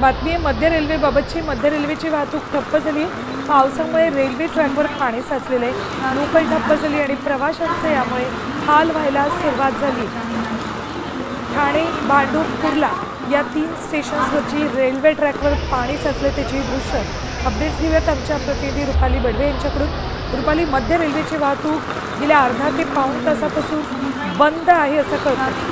बातमी आहे मध्य रेल्वेबाबतची। मध्य रेल्वेची वाहतूक ठप्प झाली। पावसामुळे रेल्वे ट्रॅकवर पाणी साचलेले, लोकल ठप्प झाली आणि प्रवाशांचे यामुळे हाल व्हायला सुरुवात झाली। ठाणे, भांडूप, कुर्ला या 3 स्टेशन्सवरची रेल्वे ट्रॅकवर पाणी साचले त्याची दृश्य अपडेट्स घेऊयात आमच्या प्रतिनिधी रुपाली बडवे यांच्याकडून। रुपाली, मध्य रेल्वेची वाहतूक गेल्या अर्धा ते पाऊण तासापासून बंद आहे असं कळतं।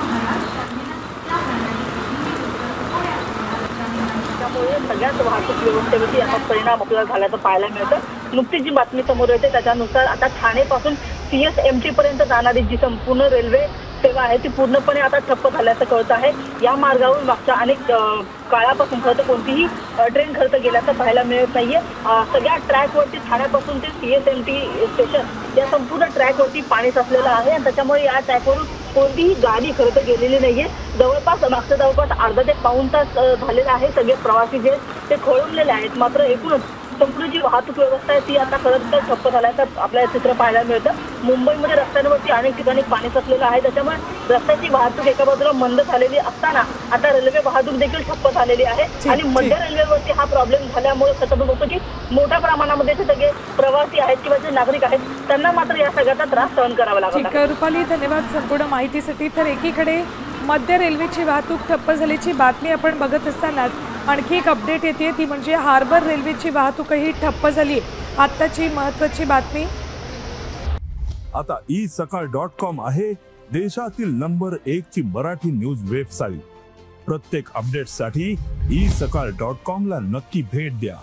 त्यामुळे सगळ्याच वाहतूक व्यवस्थेवरती याचा परिणाम आपल्याला झाल्याचं पाहायला मिळतं। नुकतीच जी बातमी समोर येते त्याच्यानुसार आता ठाणेपासून CSMT पर्यंत जाणारी जी संपूर्ण रेल्वे सेवा आहे ती पूर्णपणे आता ठप्प झाल्याचं कळतं आहे। या मार्गावरून मागच्या अनेक काळापासून खरं कोणतीही ट्रेन खरं गेल्याचं पाहायला मिळत नाहीये। सगळ्या ट्रॅकवरती ठाण्यापासून ते CSMT स्टेशन या संपूर्ण ट्रॅकवरती पाणी साचलेलं आहे आणि त्याच्यामुळे या ट्रॅकवरून कोणतीही गाडी खरं गेलेली नाहीये। जवळपास अर्धा ते पाऊण तास झालेला आहे। सगळे प्रवासी जे ते खोळंबलेले आहेत, मात्र एकूणच संपूर्ण जी वाहतूक व्यवस्था आहे ती आता खरंच ठप्प झाल्याचं आपल्याला चित्र पाहायला मिळतं। मुंबईमध्ये रस्त्यांवरती अनेक ठिकाणी पाणी साचलेलं आहे, त्याच्यामुळे रस्त्याची वाहतूक एका बाजूला मंद झालेली असताना आता रेल्वे वाहतूक देखील ठप्प झालेली आहे। आणि मध्य रेल्वेवरती हा प्रॉब्लेम झाल्यामुळे सतत होतं की मोठ्या प्रमाणामध्ये जे सगळे प्रवासी आहेत किंवा जे नागरिक आहेत त्यांना मात्र या सगळ्याचा त्रास सहन करावा लागतो। ठीक आहे रुपाली, धन्यवाद संपूर्ण माहितीसाठी। तर एकीकडे मध्य रेल्वेची वाहतूक ठप्प झाल्याची बातमी आपण बघत असतानाच आणखी एक अपडेट येते, ती म्हणजे हार्बर रेल्वेची वाहतूकही ठप्प झाली। आत्ताची महत्त्वाची बातमी। आता isakal.com आहे देशातील नंबर 1 ची मराठी न्यूज वेबसाईट। प्रत्येक अपडेटसाठी isakal.com ला नक्की भेट द्या।